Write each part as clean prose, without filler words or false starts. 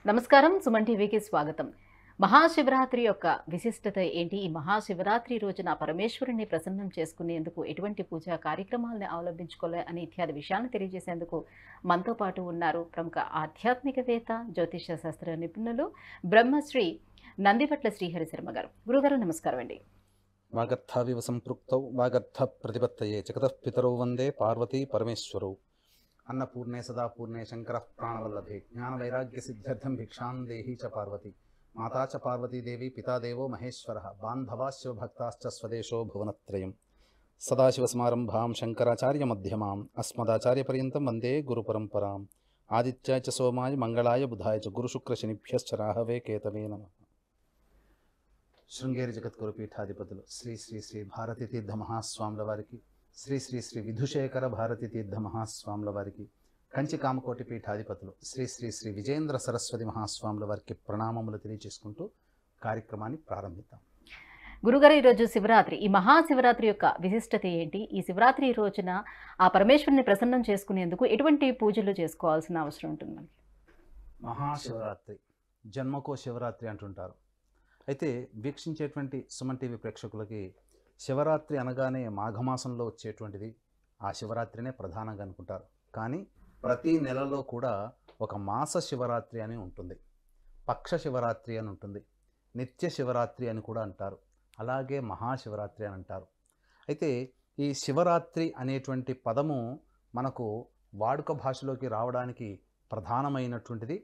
నమస్కారం. సుమన్ టీవీకి స్వాగతం. మహాశివరాత్రి యొక్క విశిష్టత ఏంటి? ఈ మహాశివరాత్రి రోజున పరమేశ్వరుని ప్రసన్నం చేసుకునేందుకు ఎటువంటి పూజా కార్యక్రమాలను అవలంబించుకోవాలి అని ఇత్యాది విషయాలను తెలియజేసేందుకు మనతో పాటు ఉన్నారు ప్రముఖ ఆధ్యాత్మికవేత్త, జ్యోతిష శాస్త్ర నిపుణులు బ్రహ్మశ్రీ నందిపట్ల శ్రీహరి శర్మ గారు. గురుగారు నమస్కారం అండి. వాగర్థావివ సంపృక్తౌ వాగర్థ ప్రతిపత్తయే జగతః పితరౌ వందే పార్వతీ పరమేశ్వరౌ. అన్నపూర్ణే సదాపూర్ణే శంకరః ప్రాణవల్లభే జ్ఞానవైరాగ్య సిద్ధ్యర్థం భిక్షాం దేహి చ పార్వతి. మాతా చ పార్వతీదేవి పితా దేవో మహేశ్వరః బాంధవా శివభక్తాశ్చ స్వదేశో భువనత్రయం. సదాశివసమారంభాం శంకరాచార్య మధ్యమాం అస్మదాచార్యపర్యంతం వందే గురుపరంపరాం. ఆదిత్యాయ చ సోమాయ మంగళాయ బుధాయ చ గురుశుక్రశనిభ్యశ్చ రాహవే కేతవే నమః. శృంగేరి జగద్గురు పీఠాధిపతులు శ్రీ శ్రీ శ్రీ భారతీ తీర్థ మహాస్వాముల వారికి, శ్రీ శ్రీ శ్రీ విధుశేఖర భారతీ తీర్థ మహాస్వాముల వారికి, కంచి కామకోటి పీఠాధిపతులు శ్రీ శ్రీ శ్రీ విజేంద్ర సరస్వతి మహాస్వాముల వారికి ప్రణామములు తెలియజేసుకుంటూ కార్యక్రమాన్ని ప్రారంభిద్దాం. గురుగారు, ఈరోజు శివరాత్రి. ఈ మహాశివరాత్రి యొక్క విశిష్టత ఏంటి? ఈ శివరాత్రి రోజున ఆ పరమేశ్వరుని ప్రసన్నం చేసుకునేందుకు ఎటువంటి పూజలు చేసుకోవాల్సిన అవసరం ఉంటుంది మనకి? మహాశివరాత్రి, జన్మకో శివరాత్రి అంటుంటారు. అయితే వీక్షించేటువంటి సుమన్ టీవీ ప్రేక్షకులకి శివరాత్రి అనగానే మాఘమాసంలో వచ్చేటువంటిది ఆ శివరాత్రినే ప్రధానంగా అనుకుంటారు. కానీ ప్రతి నెలలో కూడా ఒక మాస శివరాత్రి అని ఉంటుంది, పక్ష శివరాత్రి అని ఉంటుంది, నిత్య శివరాత్రి అని కూడా అంటారు, అలాగే మహాశివరాత్రి అని అంటారు. అయితే ఈ శివరాత్రి అనేటువంటి పదము మనకు వాడుక భాషలోకి రావడానికి ప్రధానమైనటువంటిది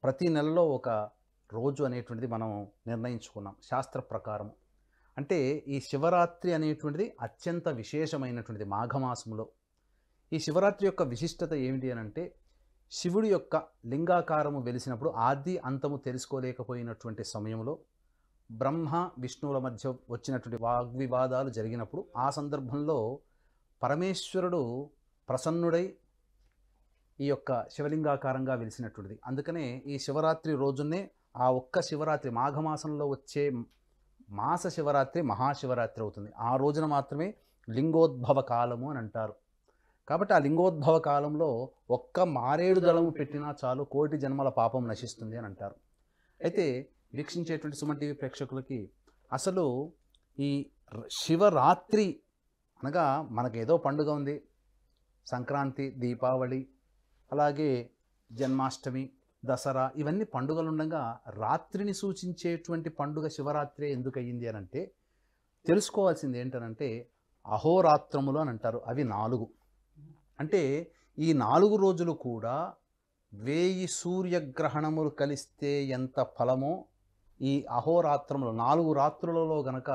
ప్రతి నెలలో ఒక రోజు అనేటువంటిది మనం నిర్ణయించుకున్నాం శాస్త్ర ప్రకారం. అంటే ఈ శివరాత్రి అనేటువంటిది అత్యంత విశేషమైనటువంటిది మాఘమాసంలో. ఈ శివరాత్రి యొక్క విశిష్టత ఏమిటి అని అంటే, శివుడి యొక్క లింగాకారము వెలిసినప్పుడు ఆది అంతము తెలుసుకోలేకపోయినటువంటి సమయంలో బ్రహ్మ విష్ణువుల మధ్య వచ్చినటువంటి వాగ్వివాదాలు జరిగినప్పుడు ఆ సందర్భంలో పరమేశ్వరుడు ప్రసన్నుడై ఈ యొక్క శివలింగాకారంగా వెలిసినటువంటిది. అందుకనే ఈ శివరాత్రి రోజునే ఆ ఒక్క శివరాత్రి మాఘమాసంలో వచ్చే మాస శివరాత్రి మహాశివరాత్రి అవుతుంది. ఆ రోజున మాత్రమే లింగోద్భవ కాలము అని అంటారు. కాబట్టి ఆ లింగోద్భవ కాలంలో ఒక్క మారేడు దళము పెట్టినా చాలు కోటి జన్మల పాపం నశిస్తుంది అని అంటారు. అయితే వీక్షించేటువంటి సుమన్ టీవీ ప్రేక్షకులకి అసలు ఈ శివరాత్రి అనగా మనకేదో పండుగ ఉంది, సంక్రాంతి, దీపావళి, అలాగే జన్మాష్టమి, దసరా, ఇవన్నీ పండుగలు ఉండగా రాత్రిని సూచించేటువంటి పండుగ శివరాత్రి ఎందుకు అయ్యింది అని అంటే, తెలుసుకోవాల్సింది ఏంటనంటే అహోరాత్రములు అని అంటారు. అవి 4. అంటే ఈ 4 రోజులు కూడా 1000 సూర్యగ్రహణములు కలిస్తే ఎంత ఫలమో ఈ అహోరాత్రములు 4 రాత్రులలో గనక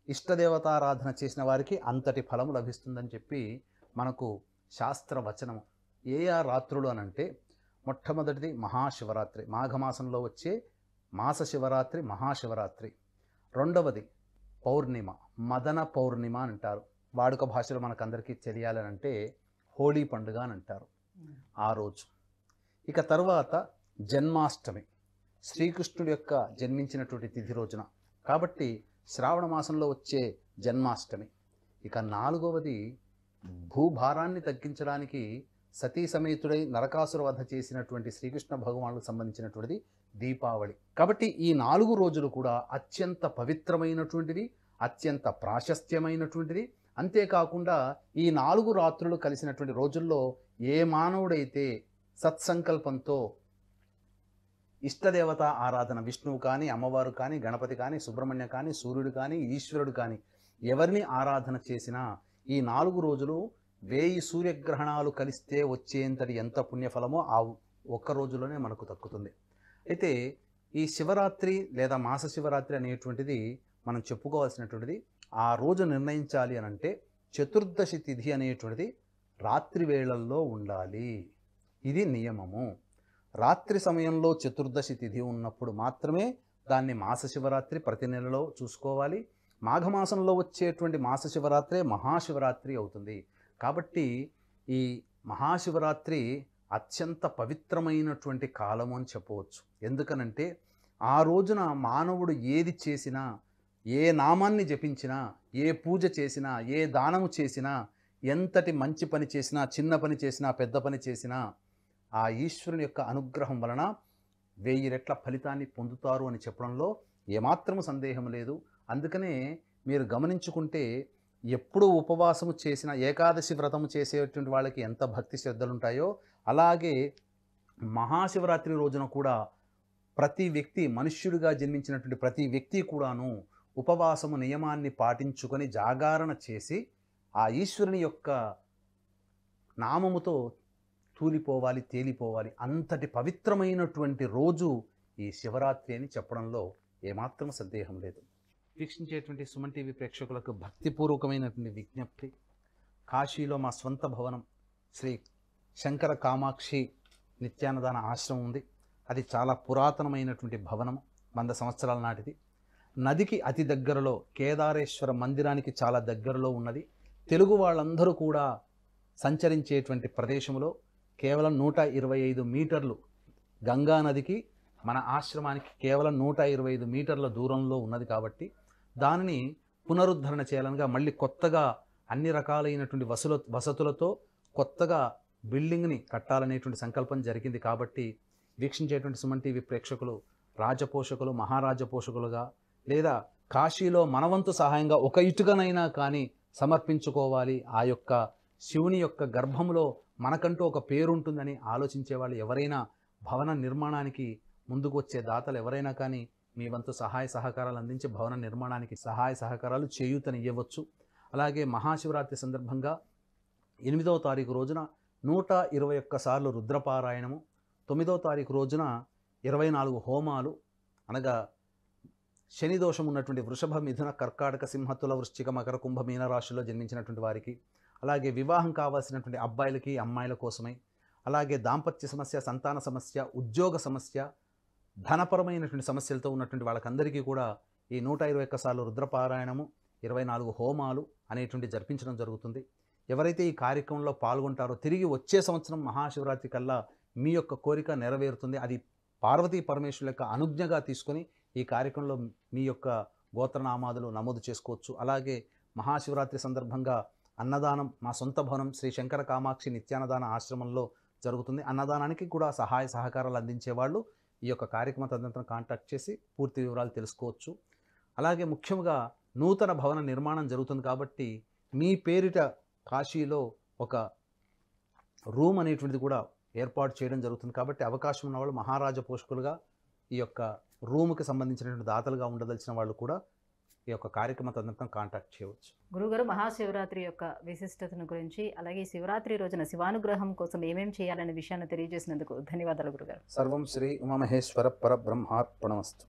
ఇష్టదేవతారాధన చేసిన వారికి అంతటి ఫలము లభిస్తుందని చెప్పి మనకు శాస్త్రవచనము. ఏ రాత్రులు అనంటే, మొట్టమొదటిది మహాశివరాత్రి, మాఘమాసంలో వచ్చే మాస శివరాత్రి మహాశివరాత్రి. రెండవది పౌర్ణిమ, మదన పౌర్ణిమ అని అంటారు. వాడుక భాషలో మనకందరికీ తెలియాలని అంటే హోళీ పండుగ అని అంటారు ఆ రోజు. ఇక తర్వాత జన్మాష్టమి, శ్రీకృష్ణుడి యొక్క జన్మించినటువంటి తిథి రోజున, కాబట్టి శ్రావణ మాసంలో వచ్చే జన్మాష్టమి. ఇక 4వది భూభారాన్ని తగ్గించడానికి సతీ సమేతుడై నరకాసుర వధ చేసినటువంటి శ్రీకృష్ణ భగవానులకు సంబంధించినటువంటిది దీపావళి. కాబట్టి ఈ 4 రోజులు కూడా అత్యంత పవిత్రమైనటువంటివి, అత్యంత ప్రాశస్త్యమైనటువంటిది. అంతేకాకుండా ఈ 4 రాత్రులు కలిసినటువంటి రోజుల్లో ఏ మానవుడైతే సత్సంకల్పంతో ఇష్టదేవత ఆరాధన, విష్ణువు కానీ, అమ్మవారు కానీ, గణపతి కానీ, సుబ్రహ్మణ్య కానీ, సూర్యుడు కానీ, ఈశ్వరుడు కానీ ఎవరిని ఆరాధన చేసినా ఈ 4 రోజులు 1000 సూర్యగ్రహణాలు కలిస్తే వచ్చేంతటి ఎంత పుణ్యఫలమో ఆ ఒక్క రోజులోనే మనకు దక్కుతుంది. అయితే ఈ శివరాత్రి లేదా మాస శివరాత్రి అనేటువంటిది మనం చెప్పుకోవాల్సినటువంటిది ఆ రోజు నిర్ణయించాలి అని అంటే చతుర్దశి తిథి అనేటువంటిది రాత్రి వేళల్లో ఉండాలి. ఇది నియమము. రాత్రి సమయంలో చతుర్దశి తిథి ఉన్నప్పుడు మాత్రమే దాన్ని మాస శివరాత్రి ప్రతి నెలలో చూసుకోవాలి. మాఘమాసంలో వచ్చేటువంటి మాస శివరాత్రే మహాశివరాత్రి అవుతుంది. కాబట్టి ఈ మహాశివరాత్రి అత్యంత పవిత్రమైనటువంటి కాలము అని చెప్పవచ్చు. ఎందుకనంటే ఆ రోజున మానవుడు ఏది చేసినా, ఏ నామాన్ని జపించినా, ఏ పూజ చేసినా, ఏ దానము చేసినా, ఎంతటి మంచి పని చేసినా, చిన్న పని చేసినా, పెద్ద పని చేసినా ఆ ఈశ్వరుని యొక్క అనుగ్రహం వలన 1000 రెట్ల ఫలితాన్ని పొందుతారు అని చెప్పడంలో ఏమాత్రము సందేహం లేదు. అందుకనే మీరు గమనించుకుంటే ఎప్పుడు ఉపవాసము చేసిన ఏకాదశి వ్రతము చేసేటువంటి వాళ్ళకి ఎంత భక్తి శ్రద్ధలు ఉంటాయో అలాగే మహాశివరాత్రి రోజున కూడా ప్రతి వ్యక్తి మనుష్యుడిగా జన్మించినటువంటి ప్రతి వ్యక్తి కూడాను ఉపవాసము నియమాన్ని పాటించుకొని జాగారణ చేసి ఆ ఈశ్వరుని యొక్క నామముతో తూలిపోవాలి, తేలిపోవాలి. అంతటి పవిత్రమైనటువంటి రోజు ఈ శివరాత్రి అని చెప్పడంలో ఏమాత్రం సందేహం లేదు. వీక్షించేటువంటి సుమన్ టీవీ ప్రేక్షకులకు భక్తిపూర్వకమైనటువంటి విజ్ఞప్తి. కాశీలో మా స్వంత భవనం శ్రీ శంకర కామాక్షి నిత్యాన్నదాన ఆశ్రమం ఉంది. అది చాలా పురాతనమైనటువంటి భవనం, 100 సంవత్సరాల నాటిది. నదికి అతి దగ్గరలో కేదారేశ్వర మందిరానికి చాలా దగ్గరలో ఉన్నది. తెలుగు వాళ్ళందరూ కూడా సంచరించేటువంటి ప్రదేశంలో కేవలం 125 మీటర్లు గంగా నదికి మన ఆశ్రమానికి కేవలం 125 మీటర్ల దూరంలో ఉన్నది కాబట్టి దానిని పునరుద్ధరణ చేయాలనగా మళ్ళీ కొత్తగా అన్ని రకాలైనటువంటి వసతులతో కొత్తగా బిల్డింగ్ని కట్టాలనేటువంటి సంకల్పం జరిగింది. కాబట్టి వీక్షించేటువంటి సుమన్ టీవీ ప్రేక్షకులు రాజపోషకులు, మహారాజ పోషకులుగా లేదా కాశీలో మనవంతు సహాయంగా ఒక ఇటుకనైనా కానీ సమర్పించుకోవాలి. ఆ యొక్క శివుని యొక్క గర్భంలో మనకంటూ ఒక పేరుంటుందని ఆలోచించే వాళ్ళు ఎవరైనా భవన నిర్మాణానికి ముందుకు వచ్చే దాతలు ఎవరైనా కానీ మీ వంతు సహాయ సహకారాలు అందించి భవన నిర్మాణానికి సహాయ సహకారాలు చేయూతని ఇవ్వచ్చు. అలాగే మహాశివరాత్రి సందర్భంగా 8వ తారీఖు రోజున 121 సార్లు రుద్రపారాయణము, 9వ తారీఖు రోజున 24 హోమాలు, అనగా శని దోషం ఉన్నటువంటి వృషభ, మిథున, కర్కాటక, సింహతుల, వృశ్చిక, మకర, కుంభ, మీన రాశుల్లో జన్మించినటువంటి వారికి, అలాగే వివాహం కావాల్సినటువంటి అబ్బాయిలకి అమ్మాయిల కోసమై, అలాగే దాంపత్య సమస్య, సంతాన సమస్య, ఉద్యోగ సమస్య, ధనపరమైనటువంటి సమస్యలతో ఉన్నటువంటి వాళ్ళకందరికీ కూడా ఈ 121 సార్లు రుద్రపారాయణము, 24 హోమాలు అనేటువంటి జరిపించడం జరుగుతుంది. ఎవరైతే ఈ కార్యక్రమంలో పాల్గొంటారో తిరిగి వచ్చే సంవత్సరం మహాశివరాత్రి కల్లా మీ యొక్క కోరిక నెరవేరుతుంది. అది పార్వతీ పరమేశ్వరుల యొక్క అనుజ్ఞగా తీసుకొని ఈ కార్యక్రమంలో మీ యొక్క గోత్రనామాదులు నమోదు చేసుకోవచ్చు. అలాగే మహాశివరాత్రి సందర్భంగా అన్నదానం మా సొంత భవనం శ్రీ శంకర కామాక్షి నిత్యాన్నదాన ఆశ్రమంలో జరుగుతుంది. అన్నదానానికి కూడా సహాయ సహకారాలు అందించేవాళ్ళు ఈ యొక్క కార్యక్రమ తదనంతరం కాంటాక్ట్ చేసి పూర్తి వివరాలు తెలుసుకోవచ్చు. అలాగే ముఖ్యంగా నూతన భవన నిర్మాణం జరుగుతుంది కాబట్టి మీ పేరిట కాశీలో ఒక రూమ్ అనేటువంటిది కూడా ఏర్పాటు చేయడం జరుగుతుంది. కాబట్టి అవకాశం ఉన్నవాళ్ళు మహారాజ పోషకులుగా ఈ యొక్క రూమ్కి సంబంధించినటువంటి దాతలుగా ఉండదలిచిన వాళ్ళు కూడా ఈ యొక్క కార్యక్రమ తదనంతరం కాంటాక్ట్ చేయవచ్చు. గురుగారు, మహాశివరాత్రి యొక్క విశిష్టతను గురించి అలాగే శివరాత్రి రోజున శివానుగ్రహం కోసం ఏమేం చేయాలనే విషయాన్ని తెలియజేసినందుకు ధన్యవాదాలు గురుగారు. సర్వం శ్రీ ఉమామహేశ్వర పరబ్రహ్మార్పణమస్తు.